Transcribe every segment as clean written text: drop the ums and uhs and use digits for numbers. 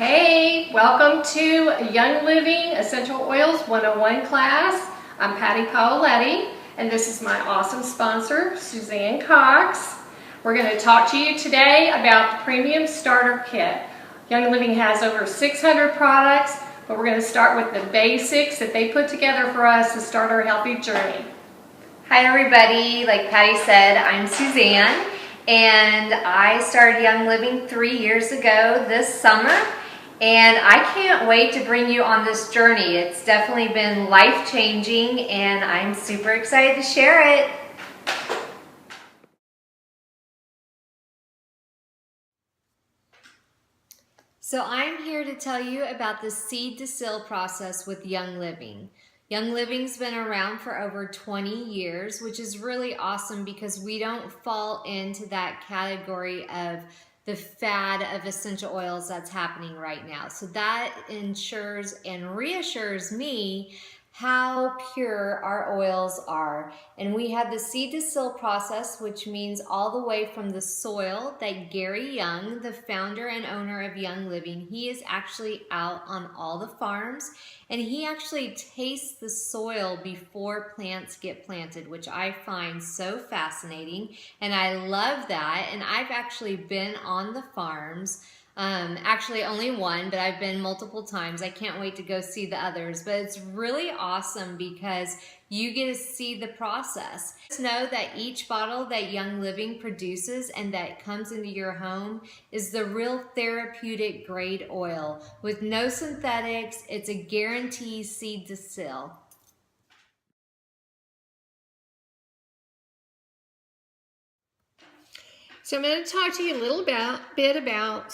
Hey, welcome to Young Living Essential Oils 101 class. I'm Patty Paoletti, and this is my awesome sponsor, Suzanne Cox. We're going to talk to you today about the Premium Starter Kit. Young Living has over 600 products, but we're going to start with the basics that they put together for us to start our healthy journey. Hi everybody, like Patty said, I'm Suzanne, and I started Young Living 3 years ago this summer, and I can't wait to bring you on this journey. It's definitely been life-changing, and I'm super excited to share it. So I'm here to tell you about the seed to sale process with Young Living. Young Living's been around for over 20 years, which is really awesome because we don't fall into that category of the fad of essential oils that's happening right now. So that ensures and reassures me how pure our oils are. And we have the seed to sale process, which means all the way from the soil that Gary Young, the founder and owner of Young Living, he is actually out on all the farms, and he actually tastes the soil before plants get planted, which I find so fascinating, and I love that. And I've actually been on the farms. Actually only one, but I've been multiple times. I can't wait to go see the others, but it's really awesome because you get to see the process. Just know that each bottle that Young Living produces and that comes into your home is the real therapeutic grade oil with no synthetics. It's a guaranteed seed to sale. So I'm going to talk to you a little bit about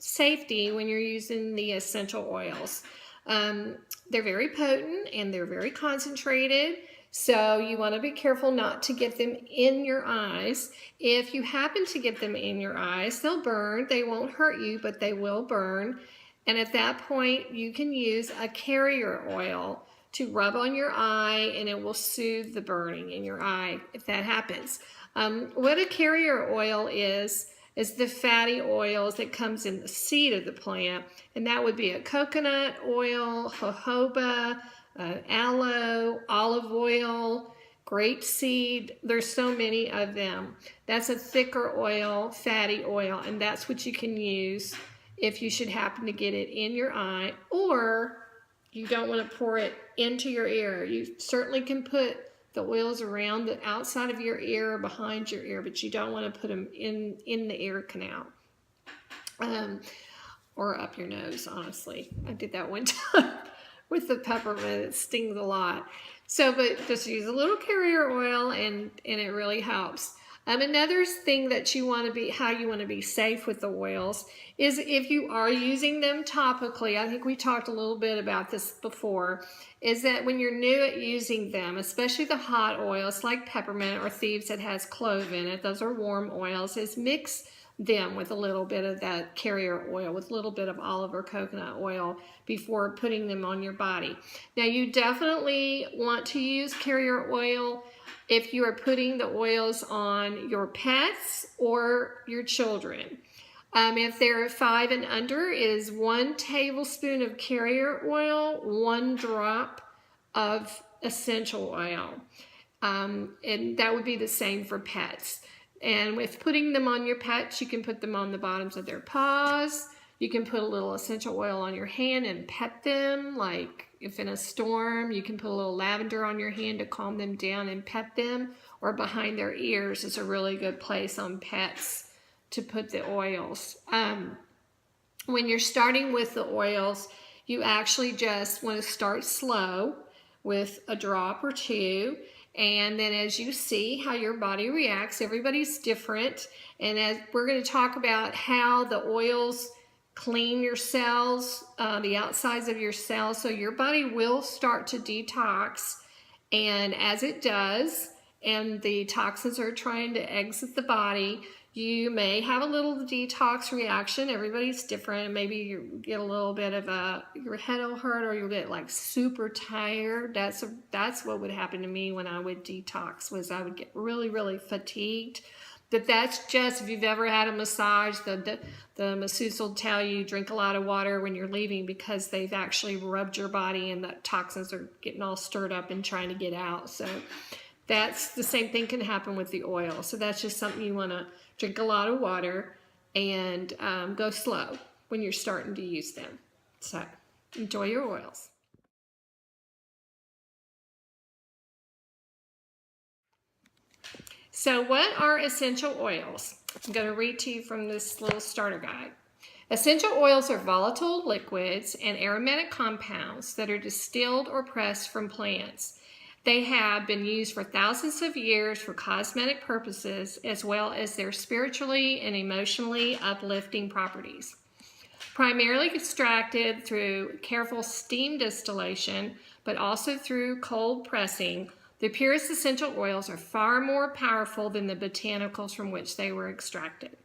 safety when you're using the essential oils. They're very potent and they're very concentrated, so you want to be careful not to get them in your eyes. If you happen to get them in your eyes, they'll burn. They won't hurt you, but they will burn. And at that point, you can use a carrier oil to rub on your eye, and it will soothe the burning in your eye if that happens. What a carrier oil is the fatty oils that comes in the seed of the plant, and that would be a coconut oil, jojoba, aloe, olive oil, grapeseed. There's so many of them. That's a thicker oil, fatty oil, and that's what you can use if you should happen to get it in your eye, or you don't want to pour it into your ear. You certainly can put the oils around the outside of your ear or behind your ear, but you don't want to put them in the ear canal or up your nose, honestly. I did that one time with the peppermint. It stings a lot. So, but just use a little carrier oil and it really helps. Another thing that you want to be, how you want to be safe with the oils is if you are using them topically. I think we talked a little bit about this before, is that when you're new at using them, especially the hot oils like peppermint or thieves that has clove in it, those are warm oils, is mix them with a little bit of that carrier oil, with a little bit of olive or coconut oil before putting them on your body. Now you definitely want to use carrier oil if you are putting the oils on your pets or your children. If they're 5 and under, it is 1 tablespoon of carrier oil, 1 drop of essential oil. And that would be the same for pets. And with putting them on your pets, you can put them on the bottoms of their paws. You can put a little essential oil on your hand and pet them, like if in a storm, you can put a little lavender on your hand to calm them down and pet them, or behind their ears is a really good place on pets to put the oils. When you're starting with the oils, you actually just want to start slow with a drop or 2. And then as you see how your body reacts, everybody's different. And as we're going to talk about how the oils clean your cells, the outsides of your cells, so your body will start to detox. And as it does, and the toxins are trying to exit the body, you may have a little detox reaction. Everybody's different. Maybe you get a little bit of your head will hurt, or you'll get like super tired. That's what would happen to me when I would detox, was I would get really, really fatigued. That's just, if you've ever had a massage, the masseuse will tell you drink a lot of water when you're leaving because they've actually rubbed your body and the toxins are getting all stirred up and trying to get out. So that's the same thing can happen with the oil. So that's just something you want to drink a lot of water and go slow when you're starting to use them. So enjoy your oils. So what are essential oils? I'm going to read to you from this little starter guide. Essential oils are volatile liquids and aromatic compounds that are distilled or pressed from plants. They have been used for thousands of years for cosmetic purposes, as well as their spiritually and emotionally uplifting properties. Primarily extracted through careful steam distillation, but also through cold pressing, the purest essential oils are far more powerful than the botanicals from which they were extracted.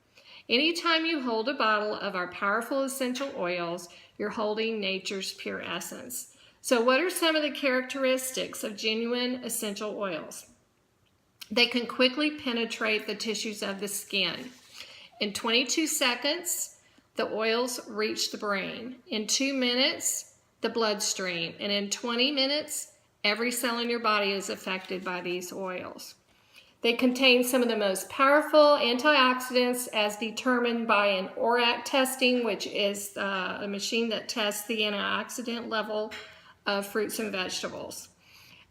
Anytime you hold a bottle of our powerful essential oils, you're holding nature's pure essence. So what are some of the characteristics of genuine essential oils? They can quickly penetrate the tissues of the skin. In 22 seconds, the oils reach the brain. In 2 minutes, the bloodstream. And in 20 minutes, every cell in your body is affected by these oils. They contain some of the most powerful antioxidants as determined by an ORAC testing, which is a machine that tests the antioxidant level of fruits and vegetables.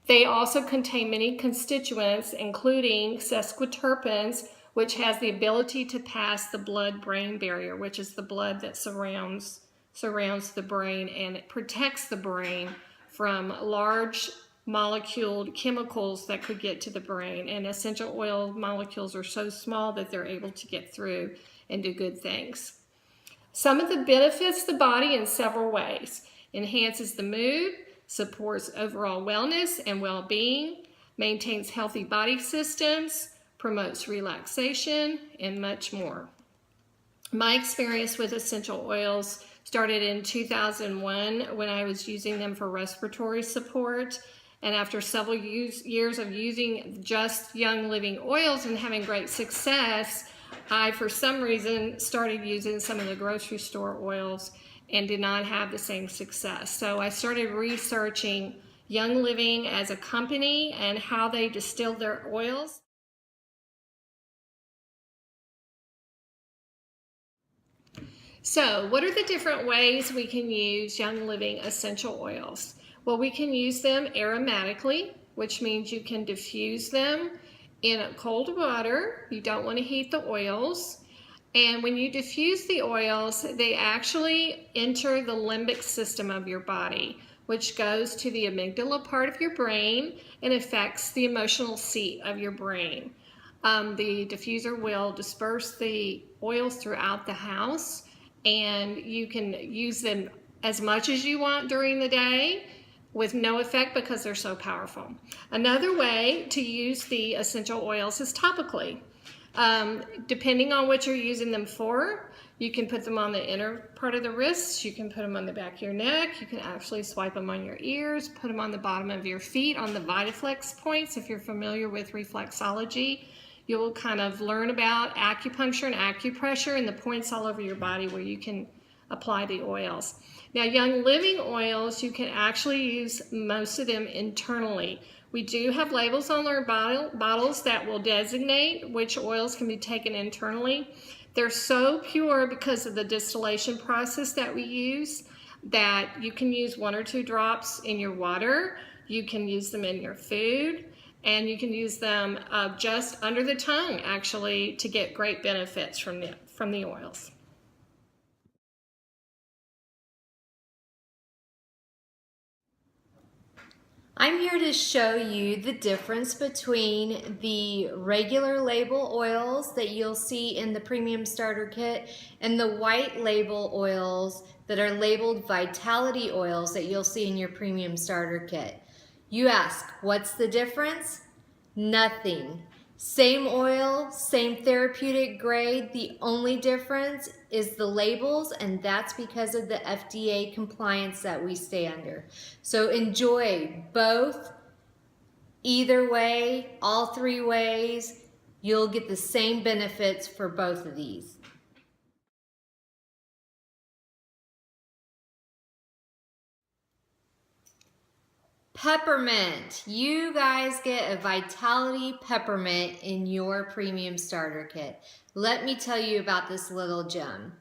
They also contain many constituents, including sesquiterpenes, which has the ability to pass the blood-brain barrier, which is the blood that surrounds the brain, and it protects the brain from large moleculed chemicals that could get to the brain. And essential oil molecules are so small that they're able to get through and do good things. Some of the benefits the body in several ways. Enhances the mood, supports overall wellness and well-being, maintains healthy body systems, promotes relaxation, and much more. My experience with essential oils started in 2001 when I was using them for respiratory support. And after several years of using just Young Living oils and having great success, I, for some reason, started using some of the grocery store oils and did not have the same success. So I started researching Young Living as a company and how they distilled their oils. So what are the different ways we can use Young Living essential oils? Well, we can use them aromatically, which means you can diffuse them in cold water. You don't want to heat the oils. And when you diffuse the oils, they actually enter the limbic system of your body, which goes to the amygdala part of your brain and affects the emotional seat of your brain. The diffuser will disperse the oils throughout the house, and you can use them as much as you want during the day with no effect because they're so powerful. Another way to use the essential oils is topically. Depending on what you're using them for, you can put them on the inner part of the wrists, you can put them on the back of your neck, you can actually swipe them on your ears, put them on the bottom of your feet on the VitaFlex points. If you're familiar with reflexology, you'll kind of learn about acupuncture and acupressure and the points all over your body where you can apply the oils. Now, Young Living oils, you can actually use most of them internally. We do have labels on our bottles that will designate which oils can be taken internally. They're so pure because of the distillation process that we use that you can use 1 or 2 drops in your water, you can use them in your food, and you can use them just under the tongue actually to get great benefits from the oils. I'm here to show you the difference between the regular label oils that you'll see in the Premium Starter Kit and the white label oils that are labeled Vitality oils that you'll see in your Premium Starter Kit. You ask, what's the difference? Nothing. Same oil, same therapeutic grade. The only difference is the labels, and that's because of the FDA compliance that we stay under. So enjoy both, either way, all 3 ways. you'll get the same benefits for both of these. Peppermint. You guys get a Vitality Peppermint in your premium starter kit. Let me tell you about this little gem.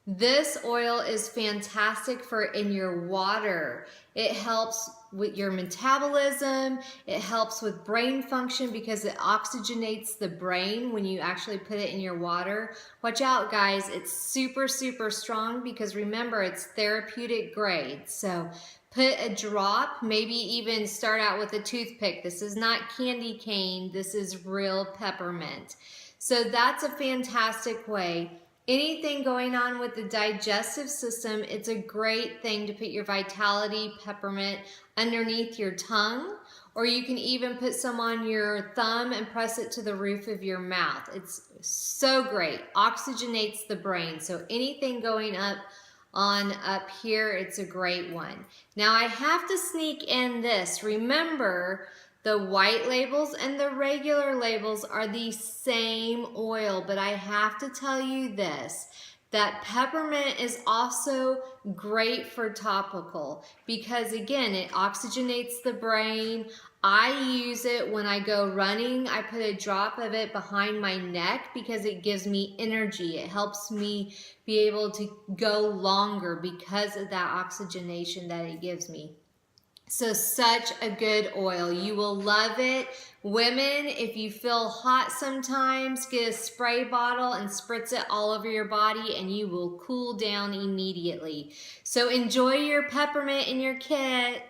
This oil is fantastic for in your water. It helps with your metabolism. It helps with brain function because it oxygenates the brain when you actually put it in your water. Watch out, guys. It's super, super strong because remember, it's therapeutic grade. So put a drop, maybe even start out with a toothpick. This is not candy cane. This is real peppermint. So that's a fantastic way. Anything going on with the digestive system, it's a great thing to put your Vitality Peppermint underneath your tongue, or you can even put some on your thumb and press it to the roof of your mouth. It's so great. Oxygenates the brain. So anything going up here, it's a great one. Now I have to sneak in this. Remember, the white labels and the regular labels are the same oil, but I have to tell you this, that peppermint is also great for topical because again, it oxygenates the brain. I use it when I go running. I put a drop of it behind my neck because it gives me energy. It helps me be able to go longer because of that oxygenation that it gives me. So such a good oil. You will love it. Women, if you feel hot sometimes, get a spray bottle and spritz it all over your body and you will cool down immediately. So enjoy your peppermint in your kit.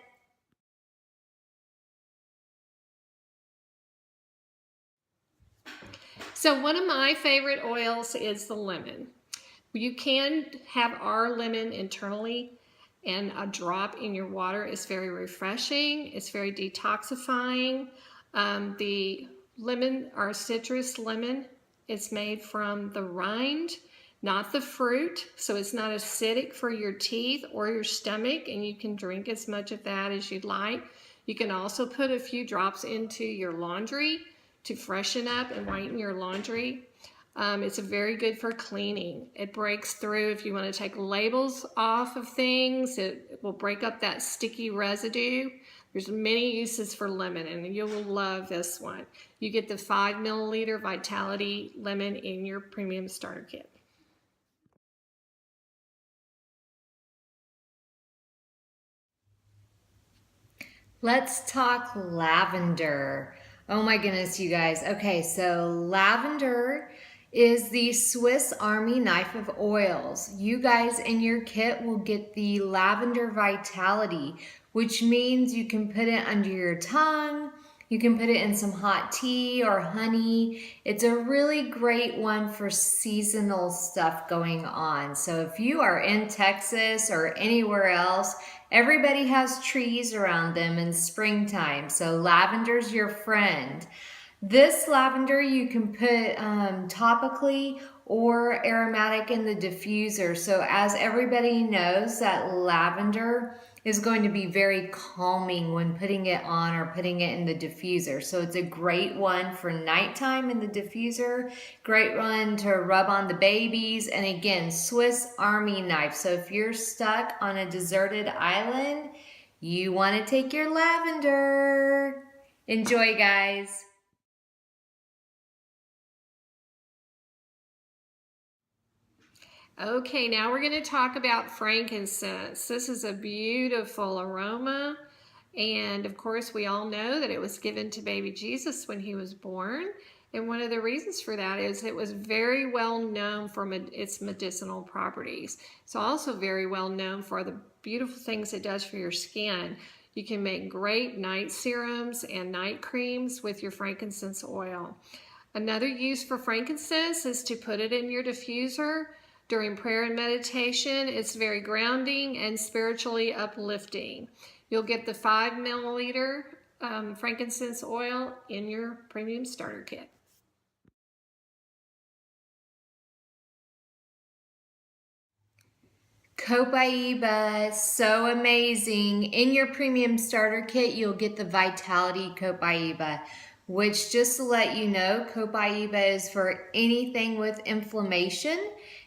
So one of my favorite oils is the lemon. You can have our lemon internally, and a drop in your water is very refreshing. It's very detoxifying. The lemon, our citrus lemon, is made from the rind, not the fruit. So it's not acidic for your teeth or your stomach, and you can drink as much of that as you'd like. You can also put a few drops into your laundry to freshen up and whiten your laundry. It's very good for cleaning. It breaks through if you want to take labels off of things. It will break up that sticky residue. There's many uses for lemon, and you will love this one. You get the 5 milliliter Vitality lemon in your premium starter kit. Let's talk lavender. Oh my goodness, you guys. Okay, so lavender is the Swiss Army knife of oils. You guys in your kit will get the Lavender Vitality, which means you can put it under your tongue, you can put it in some hot tea or honey. It's a really great one for seasonal stuff going on. So if you are in Texas or anywhere else, everybody has trees around them in springtime. So lavender's your friend. This lavender you can put topically or aromatic in the diffuser. So as everybody knows, that lavender is going to be very calming when putting it on or putting it in the diffuser. So it's a great one for nighttime in the diffuser, great one to rub on the babies, and again, Swiss Army knife. So if you're stuck on a deserted island, you want to take your lavender. Enjoy, guys. Okay, now we're going to talk about frankincense. This is a beautiful aroma, and of course we all know that it was given to baby Jesus when he was born, and one of the reasons for that is it was very well known for its medicinal properties. It's also very well known for the beautiful things it does for your skin. You can make great night serums and night creams with your frankincense oil. Another use for frankincense is to put it in your diffuser during prayer and meditation. It's very grounding and spiritually uplifting. You'll get the 5 milliliter frankincense oil in your premium starter kit. Copaiba, so amazing. In your premium starter kit, you'll get the Vitality Copaiba. which, just to let you know, Copaiba is for anything with inflammation.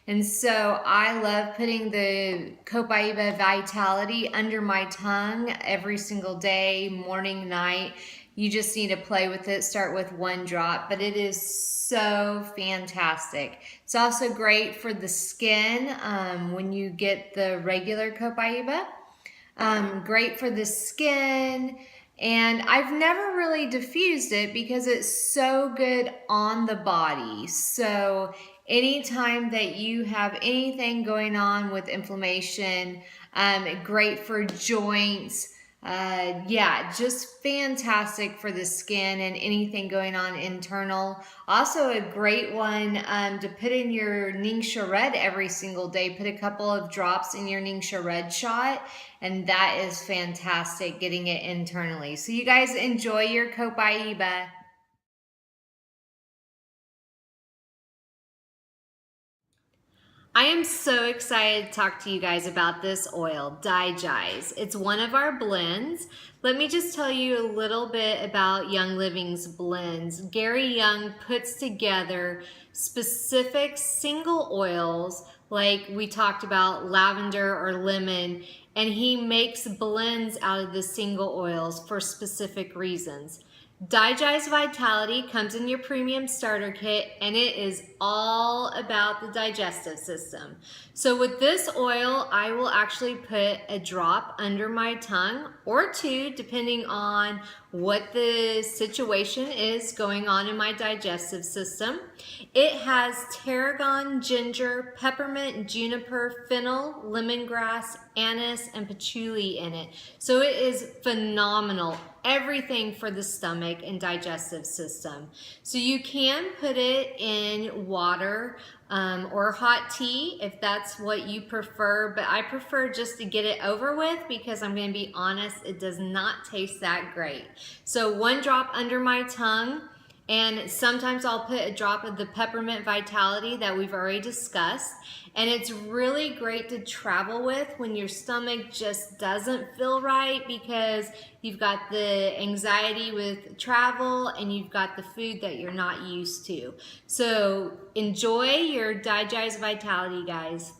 And so I love putting the Copaiba Vitality under my tongue every single day, morning, night. You just need to play with it. Start with 1 drop, but it is so fantastic. It's also great for the skin when you get the regular Copaiba. Great for the skin. And I've never really diffused it because it's so good on the body. So anytime that you have anything going on with inflammation, great for joints. Yeah, just fantastic for the skin and anything going on internal. Also a great one to put in your Ningxia Red every single day. Put a couple of drops in your Ningxia Red shot, and that is fantastic, getting it internally. So you guys enjoy your Copaiba. I am so excited to talk to you guys about this oil, Digize. It's one of our blends. Let me just tell you a little bit about Young Living's blends. Gary Young puts together specific single oils, like we talked about lavender or lemon, and he makes blends out of the single oils for specific reasons. Digize Vitality comes in your premium starter kit, and it is all about the digestive system. So with this oil, I will actually put a drop under my tongue, or 2, depending on what the situation is going on in my digestive system. It has tarragon, ginger, peppermint, juniper, fennel, lemongrass, anise, and patchouli in it. So it is phenomenal. Everything for the stomach and digestive system. So you can put it in water or hot tea if that's what you prefer, but I prefer just to get it over with because I'm going to be honest, it does not taste that great. So 1 drop under my tongue, and sometimes I'll put a drop of the Peppermint Vitality that we've already discussed. And it's really great to travel with when your stomach just doesn't feel right because you've got the anxiety with travel and you've got the food that you're not used to. So enjoy your Digize Vitality, guys.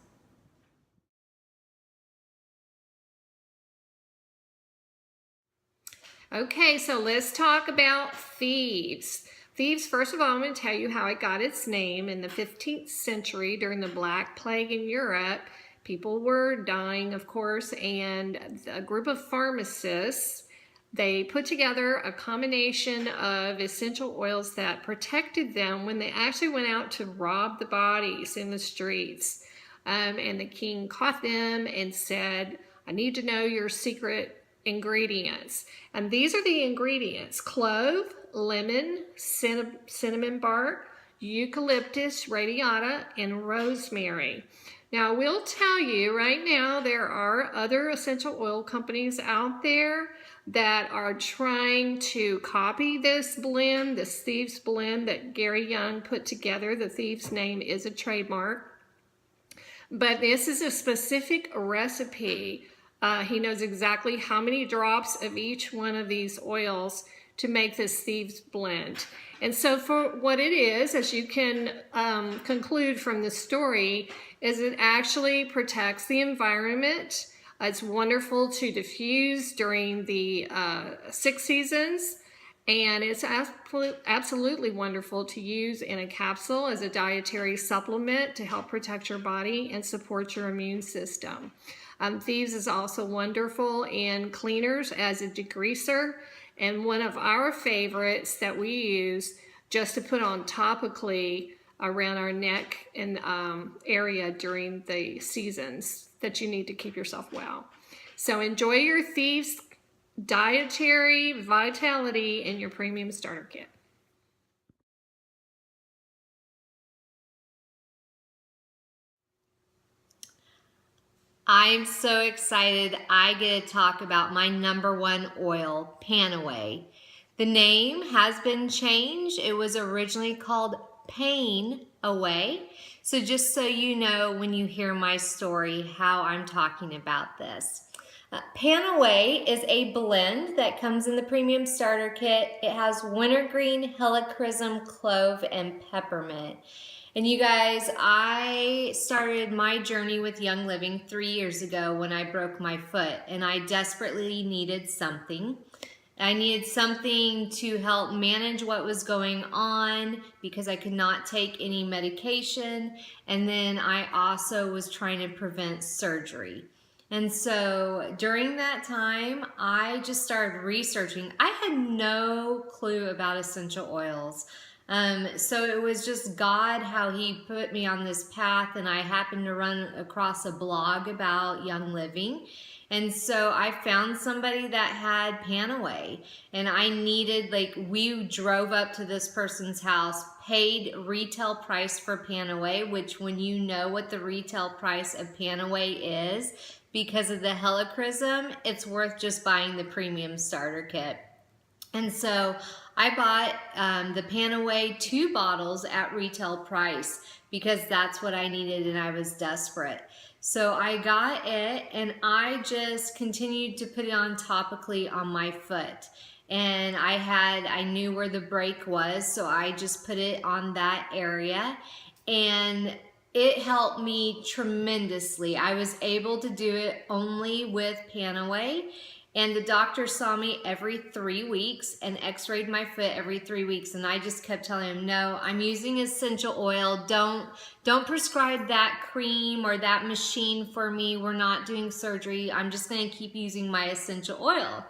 Okay, so let's talk about thieves. Thieves, first of all, I'm going to tell you how it got its name. In the 15th century, during the Black Plague in Europe, people were dying, of course, and a group of pharmacists, they put together a combination of essential oils that protected them when they actually went out to rob the bodies in the streets. And the king caught them and said, I need to know your secret ingredients. And these are the ingredients: clove, lemon, cinnamon bark, eucalyptus radiata, and rosemary. Now, I will tell you right now, there are other essential oil companies out there that are trying to copy this blend, this Thieves blend that Gary Young put together. The Thieves name is a trademark. But this is a specific recipe. He knows exactly how many drops of each one of these oils to make this Thieves blend. And so for what it is, as you can conclude from the story, is it actually protects the environment. It's wonderful to diffuse during the 6 seasons. And it's absolutely wonderful to use in a capsule as a dietary supplement to help protect your body and support your immune system. Thieves is also wonderful in cleaners as a degreaser, and one of our favorites that we use just to put on topically around our neck and area during the seasons that you need to keep yourself well. So enjoy your Thieves Dietary Vitality in your premium starter kit. I'm so excited I get to talk about my #1 oil, Panaway. The name has been changed. It was originally called Pain Away. So just so you know when you hear my story how I'm talking about this. Panaway is a blend that comes in the premium starter kit. It has wintergreen, helichrysum, clove, and peppermint. And you guys, I started my journey with Young Living 3 years ago when I broke my foot, and I desperately needed something. I needed something to help manage what was going on because I could not take any medication. And then I also was trying to prevent surgery. And so during that time, I just started researching. I had no clue about essential oils. So it was just God, how he put me on this path, and I happened to run across a blog about Young Living. And so I found somebody that had Panaway, and I needed, we drove up to this person's house, paid retail price for Panaway, which when you know what the retail price of Panaway is, because of the helichrysum, it's worth just buying the premium starter kit. And so I bought the Panaway 2 bottles at retail price because that's what I needed and I was desperate. So I got it and I just continued to put it on topically on my foot. And I knew where the break was, so I just put it on that area. And it helped me tremendously. I was able to do it only with Panaway, and the doctor saw me every 3 weeks and x-rayed my foot every 3 weeks, and I just kept telling him, no, I'm using essential oil. Don't prescribe that cream or that machine for me. We're not doing surgery. I'm just going to keep using my essential oil.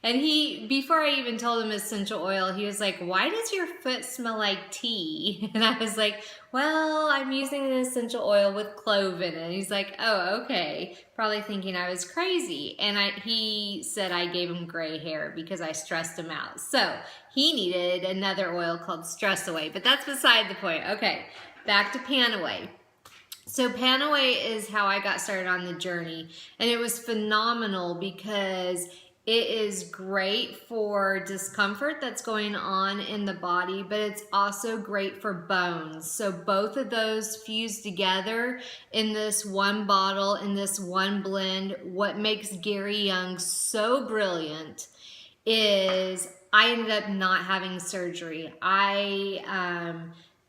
And before I even told him essential oil, he was like, why does your foot smell like tea? And I was like, well, I'm using an essential oil with clove in it. And he's like, oh, okay. Probably thinking I was crazy. And he said I gave him gray hair because I stressed him out. So he needed another oil called Stress Away, but that's beside the point. Okay, back to Panaway. So Panaway is how I got started on the journey. And it was phenomenal because it is great for discomfort that's going on in the body, but it's also great for bones. So both of those fused together in this one bottle, in this one blend. What makes Gary Young so brilliant is I ended up not having surgery.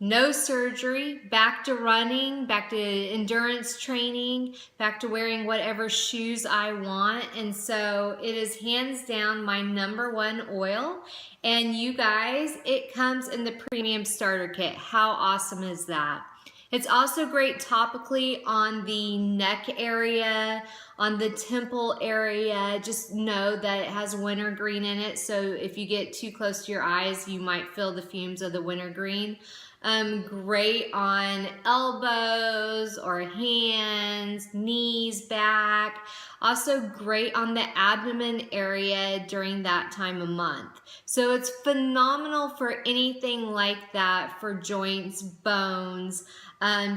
No surgery, back to running, back to endurance training, back to wearing whatever shoes I want. And so it is hands down my #1 oil. And you guys, it comes in the premium starter kit. How awesome is that? It's also great topically on the neck area, on the temple area. Just know that it has wintergreen in it. So if you get too close to your eyes, you might feel the fumes of the wintergreen. Great on elbows or hands, knees, back. Also great on the abdomen area during that time of month. So it's phenomenal for anything like that, for joints, bones,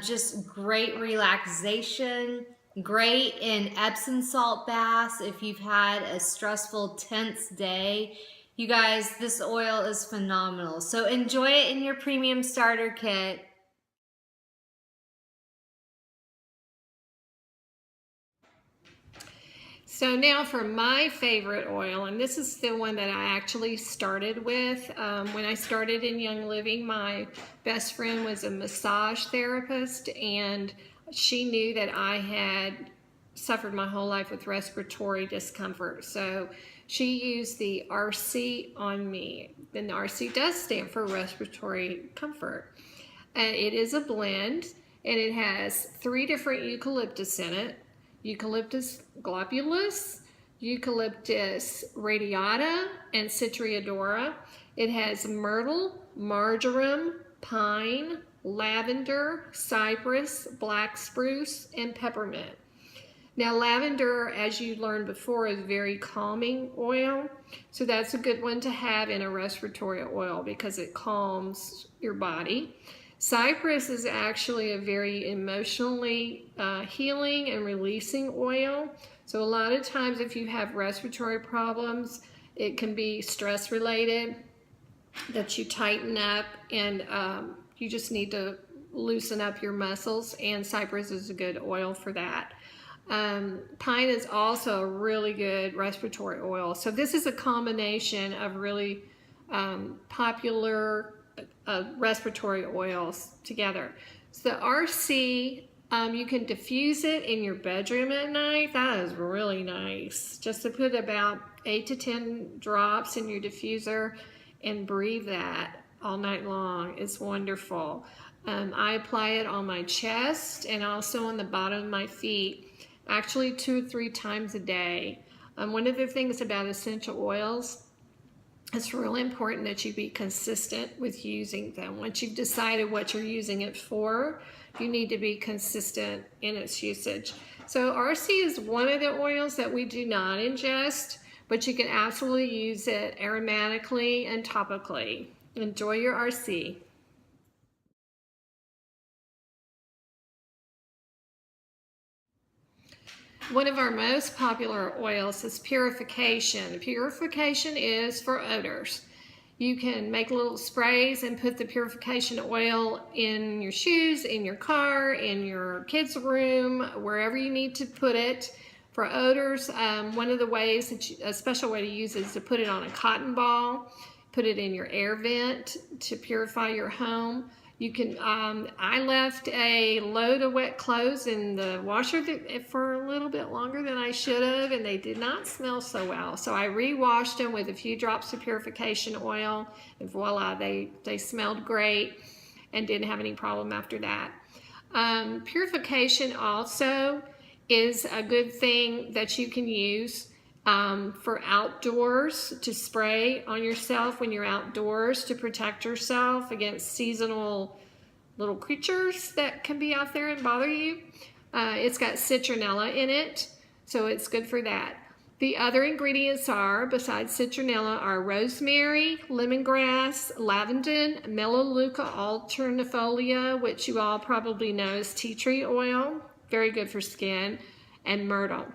just great relaxation. Great in Epsom salt baths if you've had a stressful, tense day. You guys, this oil is phenomenal. So enjoy it in your premium starter kit. So now for my favorite oil, and this is the one that I actually started with. When I started in Young Living, my best friend was a massage therapist, and she knew that I had suffered my whole life with respiratory discomfort. So she used the RC on me. And the RC does stand for respiratory comfort. It is a blend, and it has 3 different eucalyptus in it. Eucalyptus globulus, Eucalyptus radiata, and Citriodora. It has myrtle, marjoram, pine, lavender, cypress, black spruce, and peppermint. Now lavender, as you learned before, is very calming oil. So that's a good one to have in a respiratory oil because it calms your body. Cypress is actually a very emotionally healing and releasing oil. So a lot of times if you have respiratory problems, it can be stress related, that you tighten up, and you just need to loosen up your muscles, and cypress is a good oil for that. Pine is also a really good respiratory oil. So this is a combination of really popular respiratory oils together. So the RC, you can diffuse it in your bedroom at night. That is really nice. Just to put about 8 to 10 drops in your diffuser and breathe that all night long. It's wonderful. I apply it on my chest and also on the bottom of my feet, actually 2 or 3 times a day. One of the things about essential oils, it's really important that you be consistent with using them. Once you've decided what you're using it for, you need to be consistent in its usage. So RC is one of the oils that we do not ingest, but you can absolutely use it aromatically and topically. Enjoy your RC. One of our most popular oils is purification. Purification is for odors. You can make little sprays and put the purification oil in your shoes, in your car, in your kids' room, wherever you need to put it. For odors, one of the ways, a special way to use it is to put it on a cotton ball, put it in your air vent to purify your home. You can, I left a load of wet clothes in the washer for a little bit longer than I should have, and they did not smell so well. So I re-washed them with a few drops of purification oil, and voila, they smelled great and didn't have any problem after that. Purification also is a good thing that you can use for outdoors, to spray on yourself when you're outdoors to protect yourself against seasonal little creatures that can be out there and bother you. It's got citronella in it, so it's good for that. The other ingredients are, besides citronella, are rosemary, lemongrass, lavender, Melaleuca alternifolia, which you all probably know as tea tree oil, very good for skin, and myrtle.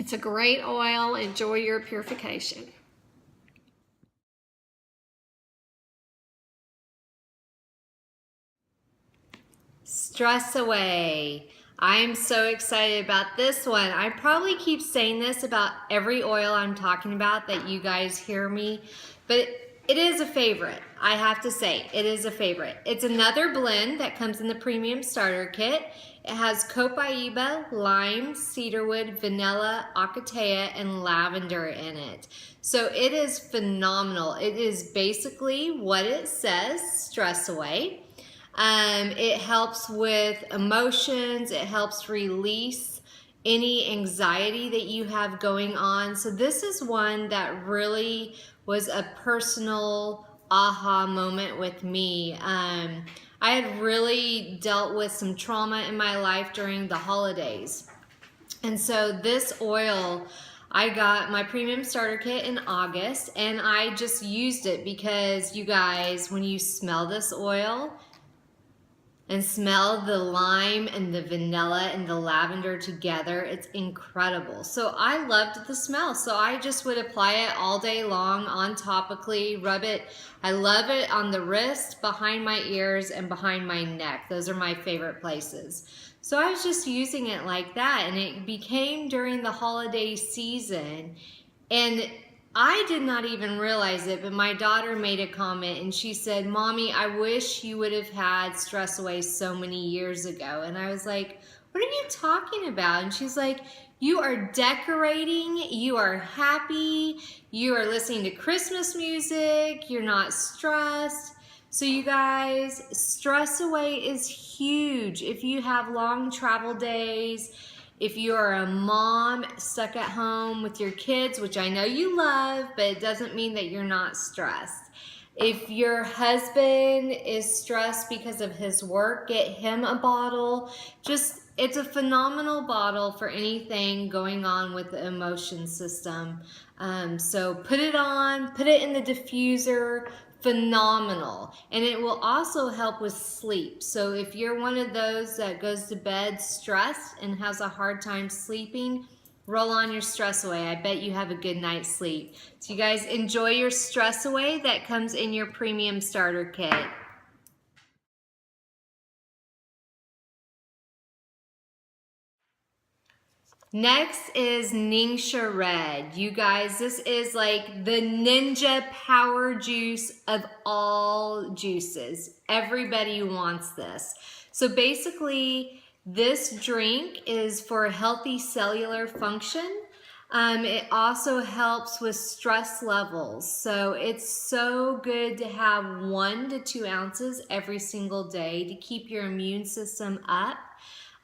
It's a great oil. Enjoy your purification. Stress away. I'm so excited about this one. I probably keep saying this about every oil I'm talking about that you guys hear me, but it is a favorite. I have to say, it is a favorite. It's another blend that comes in the premium starter kit. It has copaiba, lime, cedarwood, vanilla, acacia, and lavender in it. So it is phenomenal. It is basically what it says, stress away. It helps with emotions. It helps release any anxiety that you have going on. So this is one that really was a personal aha moment with me. I had really dealt with some trauma in my life during the holidays. And so this oil, I got my premium starter kit in August, and I just used it because, you guys, when you smell this oil and smell the lime and the vanilla and the lavender together, it's incredible. So I loved the smell, so I just would apply it all day long on topically, rub it. I love it on the wrist, behind my ears, and behind my neck. Those are my favorite places. So I was just using it like that, and it became during the holiday season, and I did not even realize it, but my daughter made a comment and she said, "Mommy, I wish you would have had Stress Away so many years ago." And I was like, "What are you talking about?" And she's like, "You are decorating, you are happy, you are listening to Christmas music, you're not stressed." So you guys, Stress Away is huge. If you have long travel days, if you are a mom stuck at home with your kids, which I know you love, but it doesn't mean that you're not stressed. If your husband is stressed because of his work, get him a bottle. It's a phenomenal bottle for anything going on with the emotion system. So put it on, put it in the diffuser. Phenomenal. And it will also help with sleep. So if you're one of those that goes to bed stressed and has a hard time sleeping, roll on your Stress Away. I bet you have a good night's sleep. So you guys enjoy your Stress Away that comes in your premium starter kit. Next is Ningxia Red. You guys, this is like the ninja power juice of all juices. Everybody wants this. So basically, this drink is for healthy cellular function. It also helps with stress levels. So it's so good to have 1 to 2 ounces every single day to keep your immune system up.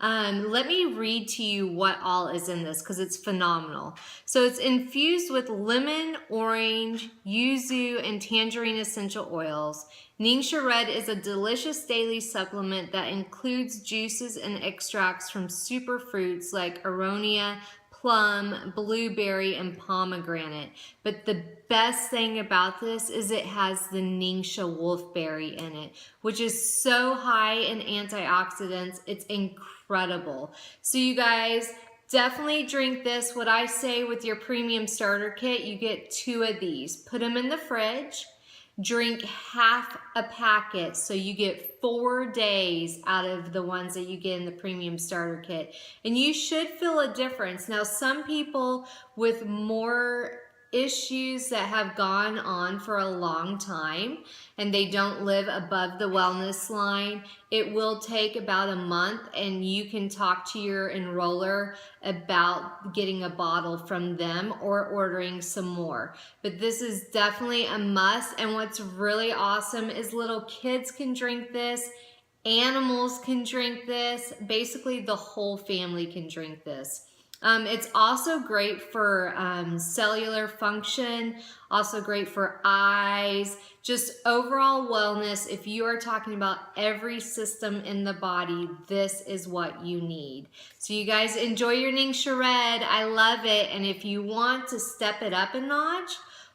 Let me read to you what all is in this because it's phenomenal. So it's infused with lemon, orange, yuzu, and tangerine essential oils. Ningxia Red is a delicious daily supplement that includes juices and extracts from superfruits like aronia, plum, blueberry, and pomegranate. But the best thing about this is it has the Ningxia wolfberry in it, which is so high in antioxidants. It's incredible. So you guys definitely drink this. What I say with your premium starter kit, you get 2 of these. Put them in the fridge. Drink half a packet, so you get 4 days out of the ones that you get in the premium starter kit, and you should feel a difference. Now, some people with more issues that have gone on for a long time and they don't live above the wellness line, it will take about a month, and you can talk to your enroller about getting a bottle from them or ordering some more. But this is definitely a must, and what's really awesome is little kids can drink this, animals can drink this, basically the whole family can drink this. It's also great for cellular function, also great for eyes, just overall wellness. If you are talking about every system in the body, this is what you need. So you guys enjoy your Ningxia Red. I love it. And if you want to step it up a notch,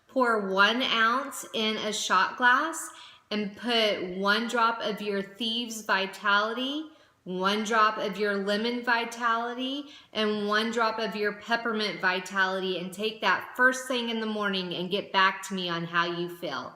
pour 1 ounce in a shot glass and put 1 drop of your Thieves Vitality, 1 drop of your Lemon Vitality, and 1 drop of your Peppermint Vitality, and take that first thing in the morning and get back to me on how you feel.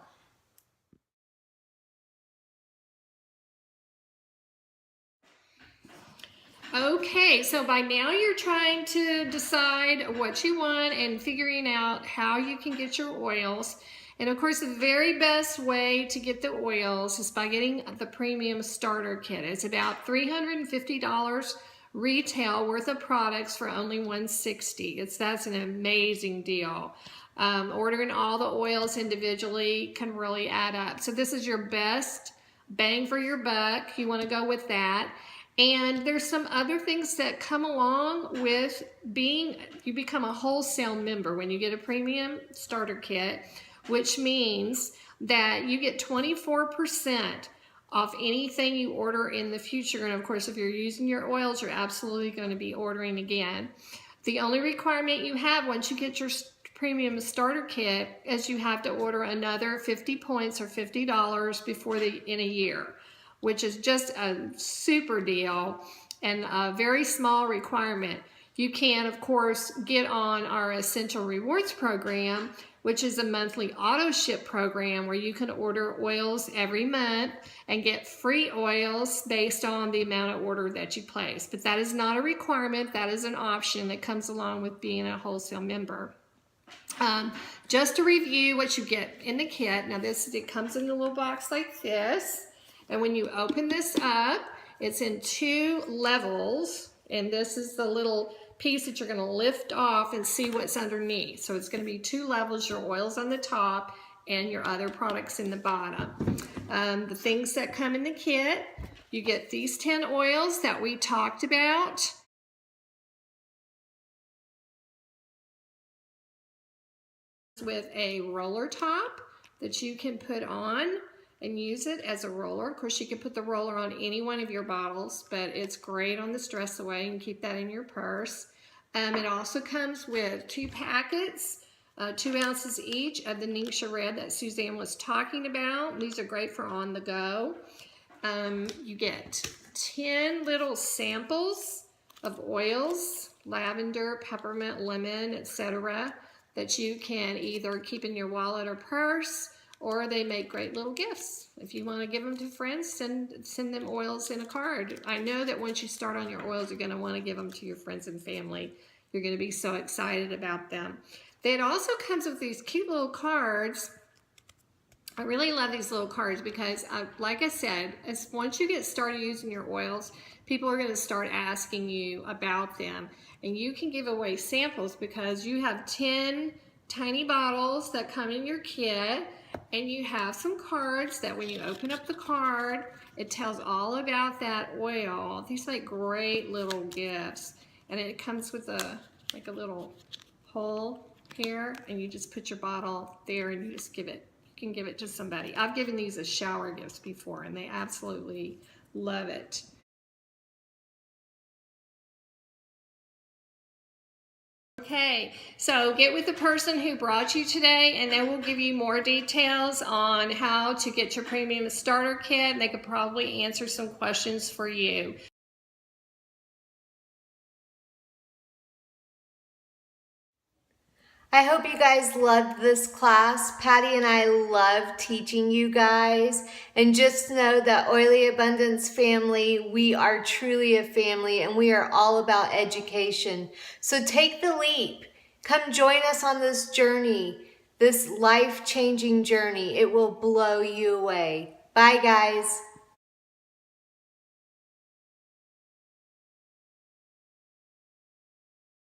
Okay, so by now you're trying to decide what you want and figuring out how you can get your oils. And of course, the very best way to get the oils is by getting the premium starter kit. It's about $350 retail worth of products for only $160. That's an amazing deal. Ordering all the oils individually can really add up. So this is your best bang for your buck. You want to go with that. And there's some other things that come along with you become a wholesale member when you get a premium starter kit, which means that you get 24% off anything you order in the future. And of course, if you're using your oils, you're absolutely going to be ordering again. The only requirement you have once you get your premium starter kit is you have to order another 50 points or $50 in a year, which is just a super deal and a very small requirement. You can, of course, get on our Essential Rewards program, which is a monthly auto ship program where you can order oils every month and get free oils based on the amount of order that you place. But that is not a requirement. That is an option that comes along with being a wholesale member. Just to review what you get in the kit. Now it comes in a little box like this. And when you open this up, it's in 2 levels. And this is the little piece that you're going to lift off and see what's underneath. So it's going to be 2 levels, your oils on the top and your other products in the bottom. The things that come in the kit, you get these 10 oils that we talked about. With a roller top that you can put on and use it as a roller. Of course, you can put the roller on any one of your bottles, but it's great on the Stress Away. You can keep that in your purse. It also comes with 2 packets, 2 ounces each of the Ningxia Red that Suzanne was talking about. These are great for on the go. You get 10 little samples of oils, lavender, peppermint, lemon, etc., that you can either keep in your wallet or purse, or they make great little gifts. If you want to give them to friends, send them oils in a card. I know that once you start on your oils, you're going to want to give them to your friends and family. You're going to be so excited about them. It also comes with these cute little cards. I really love these little cards because, like I said, once you get started using your oils, people are going to start asking you about them. And you can give away samples because you have 10 tiny bottles that come in your kit, and you have some cards that when you open up the card, it tells all about that oil. These are like great little gifts. And it comes with like a little hole here, and you just put your bottle there and you just give it. You can give it to somebody. I've given these as shower gifts before, and they absolutely love it. Okay, so get with the person who brought you today, and they will give you more details on how to get your premium starter kit, and they could probably answer some questions for you. I hope you guys loved this class. Patty and I love teaching you guys. And just know that Oily Abundance family, we are truly a family, and we are all about education. So take the leap. Come join us on this journey, this life-changing journey. It will blow you away. Bye, guys.